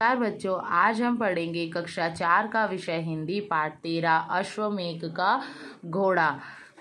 नमस्कार बच्चों, आज हम पढ़ेंगे कक्षा 4 का विषय हिंदी पाठ 13 अश्वमेध का घोड़ा।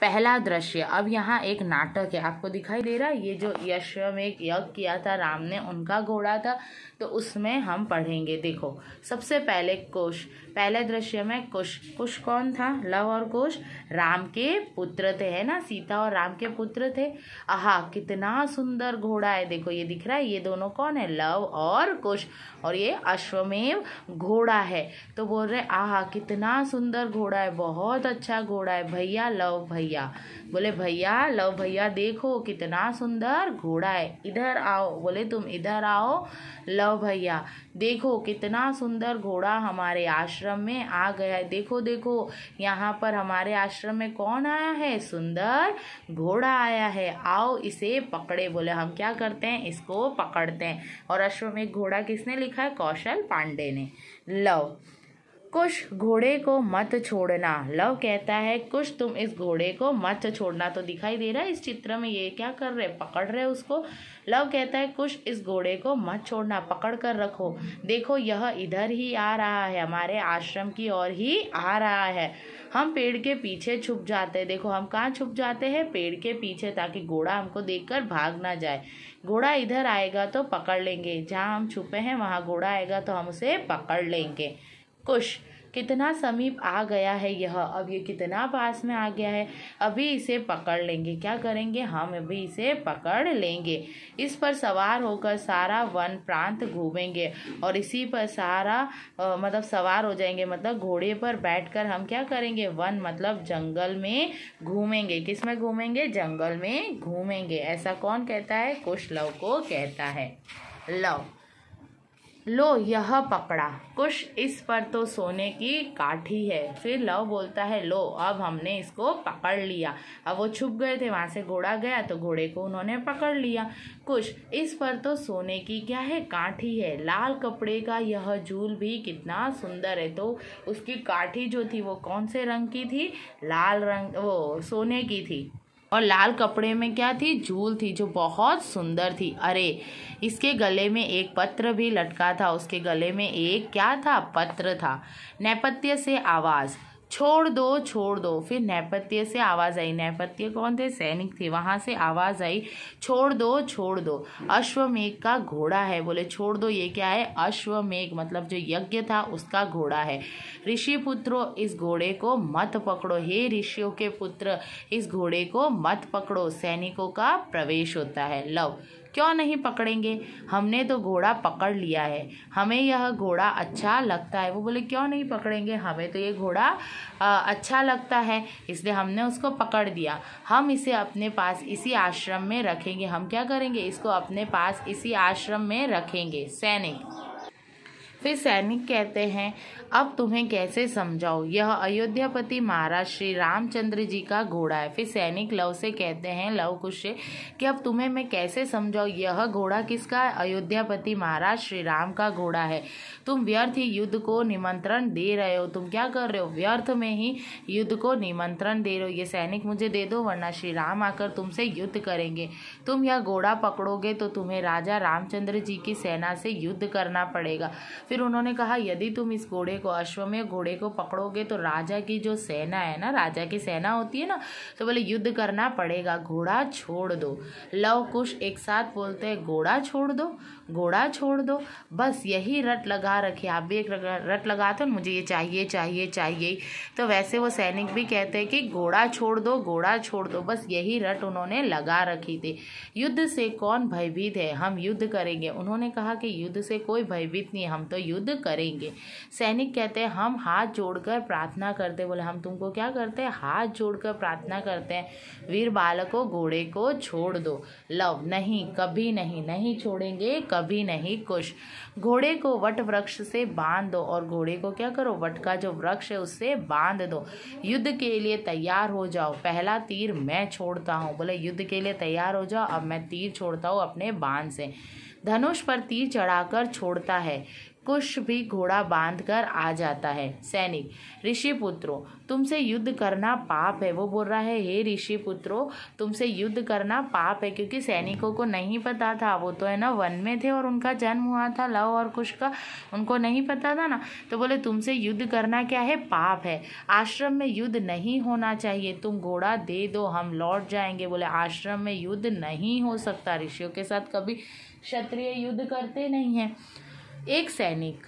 पहला दृश्य। अब यहाँ एक नाटक है, आपको दिखाई दे रहा है। ये जो अश्वमेध यज्ञ किया था राम ने, उनका घोड़ा था, तो उसमें हम पढ़ेंगे। देखो, सबसे पहले कुश। पहले दृश्य में कुश। कुश कौन था? लव और कुश राम के पुत्र थे, है ना। सीता और राम के पुत्र थे। आहा, कितना सुंदर घोड़ा है। देखो, ये दिख रहा है, ये दोनों कौन है? लव और कुश, और ये अश्वमेध घोड़ा है। तो बोल रहे, आहा कितना सुंदर घोड़ा है, बहुत अच्छा घोड़ा है। भैया लव भैया, बोले भैया लव भैया, देखो कितना सुंदर घोड़ा है, इधर आओ। बोले तुम इधर आओ लव भैया, देखो कितना सुंदर घोड़ा हमारे आश्रम में आ गया है। देखो देखो, यहाँ पर हमारे आश्रम में कौन आया है? सुंदर घोड़ा आया है, आओ इसे पकड़े। बोले हम क्या करते हैं? इसको पकड़ते हैं। और अश्वमेध घोड़ा किसने लिखा है? कौशल पांडे ने। लव। कुश, घोड़े को मत छोड़ना। लव कहता है कुश तुम इस घोड़े को मत छोड़ना। तो दिखाई दे रहा है इस चित्र में, ये क्या कर रहे? पकड़ रहे उसको। लव कहता है कुश इस घोड़े को मत छोड़ना, पकड़ कर रखो। देखो यह इधर ही आ रहा है, हमारे आश्रम की ओर ही आ रहा है। हम पेड़ के पीछे छुप जाते हैं। देखो हम कहाँ छुप जाते हैं? पेड़ के पीछे, ताकि घोड़ा हमको देखकर भाग ना जाए। घोड़ा इधर आएगा तो पकड़ लेंगे, जहाँ हम छुपे हैं वहाँ घोड़ा आएगा तो हम उसे पकड़ लेंगे। कुश, कितना समीप आ गया है यह, अब ये कितना पास में आ गया है, अभी इसे पकड़ लेंगे। क्या करेंगे? हम अभी इसे पकड़ लेंगे। इस पर सवार होकर सारा वन प्रांत घूमेंगे, और इसी पर सारा मतलब सवार हो जाएंगे, मतलब घोड़े पर बैठकर हम क्या करेंगे? वन मतलब जंगल में घूमेंगे। किस में घूमेंगे? जंगल में घूमेंगे। ऐसा कौन कहता है? कुश लव को कहता है। लव। लो यह पकड़ा। कुश, इस पर तो सोने की काठी है। फिर लव बोलता है लो, अब हमने इसको पकड़ लिया। अब वो छुप गए थे, वहां से घोड़ा गया तो घोड़े को उन्होंने पकड़ लिया। कुश, इस पर तो सोने की क्या है? काठी है। लाल कपड़े का यह जूल भी कितना सुंदर है। तो उसकी काठी जो थी वो कौन से रंग की थी? लाल रंग, वो सोने की थी। और लाल कपड़े में क्या थी? जूल थी, जो बहुत सुंदर थी। अरे, इसके गले में एक पत्र भी लटका था। उसके गले में एक क्या था? पत्र था। नेपथ्य से आवाज, छोड़ दो छोड़ दो। फिर नेपथ्य से आवाज आई। नेपथ्य कौन थे? सैनिक थे। वहां से आवाज आई, छोड़ दो छोड़ दो, अश्वमेध का घोड़ा है। बोले छोड़ दो, ये क्या है? अश्वमेध मतलब जो यज्ञ था उसका घोड़ा है। ऋषि पुत्रों, इस घोड़े को मत पकड़ो। हे ऋषियों के पुत्र, इस घोड़े को मत पकड़ो, सैनिकों का प्रवेश होता है। लव। क्यों नहीं पकड़ेंगे? हमने तो घोड़ा पकड़ लिया है, हमें यह घोड़ा अच्छा लगता है। वो बोले क्यों नहीं पकड़ेंगे? हमें तो ये घोड़ा अच्छा लगता है, इसलिए हमने उसको पकड़ दिया। हम इसे अपने पास इसी आश्रम में रखेंगे। हम क्या करेंगे? इसको अपने पास इसी आश्रम में रखेंगे। सैनिक। फिर सैनिक कहते हैं अब तुम्हें कैसे समझाओ, यह अयोध्यापति महाराज श्री रामचंद्र जी का घोड़ा है। फिर सैनिक लव से कहते हैं, लव कुश से, कि अब तुम्हें मैं कैसे समझाऊं, यह घोड़ा किसका है? अयोध्यापति महाराज श्री राम का घोड़ा है। तुम व्यर्थ ही युद्ध को निमंत्रण दे रहे हो। तुम क्या कर रहे हो? व्यर्थ में ही युद्ध को निमंत्रण दे रहे हो। ये सैनिक मुझे दे दो, वरना श्री राम आकर तुमसे युद्ध करेंगे। तुम यह घोड़ा पकड़ोगे तो तुम्हें राजा रामचंद्र जी की सेना से युद्ध करना पड़ेगा। फिर उन्होंने कहा यदि तुम इस घोड़े को, अश्वमेध घोड़े को पकड़ोगे तो राजा की जो सेना है ना, राजा की सेना होती है ना, तो बोले युद्ध करना पड़ेगा, घोड़ा छोड़ दो। लव कुश एक साथ बोलते हैं घोड़ा छोड़ दो, घोड़ा छोड़ दो। बस यही रट लगा रखे। आप भी एक रट लगाते हो, मुझे ये चाहिए चाहिए चाहिए। तो वैसे वो सैनिक भी कहते हैं कि घोड़ा छोड़ दो, घोड़ा छोड़ दो। बस यही रट उन्होंने लगा रखी थी। युद्ध से कौन भयभीत है? हम युद्ध करेंगे। उन्होंने कहा कि युद्ध से कोई भयभीत नहीं है, हम तो युद्ध करेंगे। सैनिक कहते हैं हम हाथ जोड़कर प्रार्थना करते। बोले हम तुमको क्या करते हैं? हाथ जोड़कर प्रार्थना करते हैं, वीर बालकों घोड़े को छोड़ दो। लव, नहीं, कभी नहीं, नहीं छोड़ेंगे, कभी नहीं। कुश, घोड़े को वट वृक्ष से बांध दो। और घोड़े को क्या करो? वट का जो वृक्ष है उससे बांध दो। युद्ध के लिए तैयार हो जाओ, पहला तीर मैं छोड़ता हूँ। बोले युद्ध के लिए तैयार हो जाओ, अब मैं तीर छोड़ता हूँ अपने बाण से। धनुष पर तीर चढ़ाकर छोड़ता है। कुश भी घोड़ा बांध कर आ जाता है। सैनिक, ऋषि पुत्रों तुमसे युद्ध करना पाप है। वो बोल रहा है हे ऋषि पुत्रों तुमसे युद्ध करना पाप है, क्योंकि सैनिकों को नहीं पता था, वो तो है ना वन में थे और उनका जन्म हुआ था लव और कुश का, उनको नहीं पता था ना। तो बोले तुमसे युद्ध करना क्या है, पाप है। आश्रम में युद्ध नहीं होना चाहिए, तुम घोड़ा दे दो हम लौट जाएंगे। बोले आश्रम में युद्ध नहीं हो सकता, ऋषियों के साथ कभी क्षत्रिय युद्ध करते नहीं है। एक सैनिक,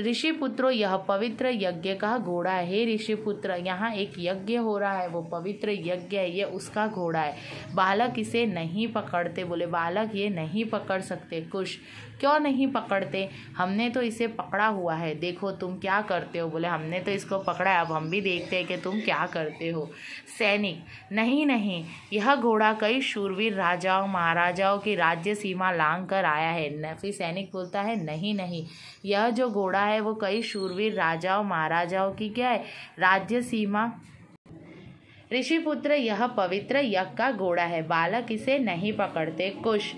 ऋषि पुत्रों यह पवित्र यज्ञ का घोड़ा है। हे ऋषि पुत्र यहाँ एक यज्ञ हो रहा है, वो पवित्र यज्ञ है, ये उसका घोड़ा है। बालक इसे नहीं पकड़ते। बोले बालक ये नहीं पकड़ सकते। कुश, क्यों नहीं पकड़ते, हमने तो इसे पकड़ा हुआ है, देखो तुम क्या करते हो। बोले हमने तो इसको पकड़ा है, अब हम भी देखते हैं कि तुम क्या करते हो। सैनिक, नहीं नहीं, यह घोड़ा कई शूरवीर राजाओं महाराजाओं की राज्य सीमा लांघ कर आया है। फिर सैनिक बोलता है नहीं नहीं, यह जो घोड़ा है वो कई शूरवीर राजाओं महाराजाओं की क्या है, राज्य सीमा। ऋषि पुत्र यह पवित्र यज्ञ का घोड़ा है, बालक इसे नहीं पकड़ते। कुश,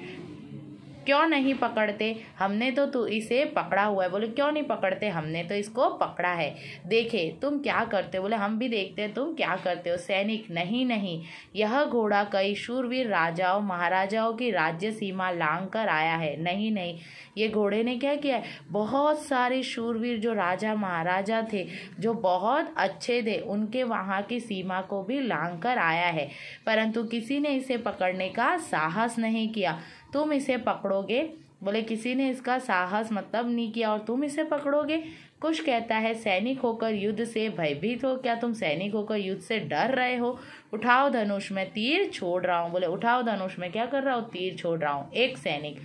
क्यों नहीं पकड़ते, हमने तो इसे पकड़ा हुआ है। बोले क्यों नहीं पकड़ते, हमने तो इसको पकड़ा है, देखे तुम क्या करते हो। बोले हम भी देखते हैं तुम क्या करते हो। सैनिक, नहीं नहीं, यह घोड़ा कई शूरवीर राजाओं महाराजाओं की राज्य सीमा लांघ कर आया है। नहीं नहीं, ये घोड़े ने क्या किया है, बहुत सारे शूरवीर जो राजा महाराजा थे, जो बहुत अच्छे थे, उनके वहाँ की सीमा को भी लांघ कर आया है, परंतु किसी ने इसे पकड़ने का साहस नहीं किया। तुम इसे पकड़ोगे। बोले किसी ने इसका साहस मतलब नहीं किया और तुम इसे पकड़ोगे। कुश कहता है सैनिक होकर युद्ध से भयभीत हो, क्या तुम सैनिक होकर युद्ध से डर रहे हो। उठाओ धनुष, मैं तीर छोड़ रहा हूँ। बोले उठाओ धनुष, मैं क्या कर रहा हूँ, तीर छोड़ रहा हूँ। एक सैनिक,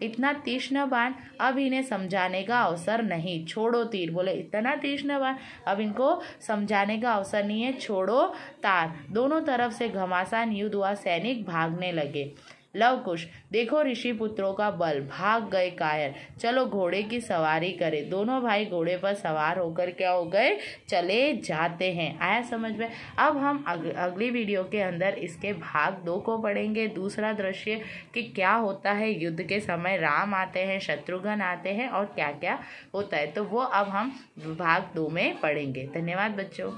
इतना तीक्ष्ण बाण, अब इन्हें समझाने का अवसर नहीं, छोड़ो तीर। बोले इतना तीक्ष्ण बाण, अब इनको समझाने का अवसर नहीं है, छोड़ो तार। दोनों तरफ से घमासान युद्ध हुआ, सैनिक भागने लगे। लव कुश, देखो ऋषि पुत्रों का बल, भाग गए कायर, चलो घोड़े की सवारी करें। दोनों भाई घोड़े पर सवार होकर क्या हो गए, चले जाते हैं। आया समझ में। अब हम अगली वीडियो के अंदर इसके भाग 2 को पढ़ेंगे, दूसरा दृश्य कि क्या होता है युद्ध के समय, राम आते हैं, शत्रुघ्न आते हैं और क्या क्या होता है, तो वो अब हम भाग 2 में पढ़ेंगे। धन्यवाद बच्चों।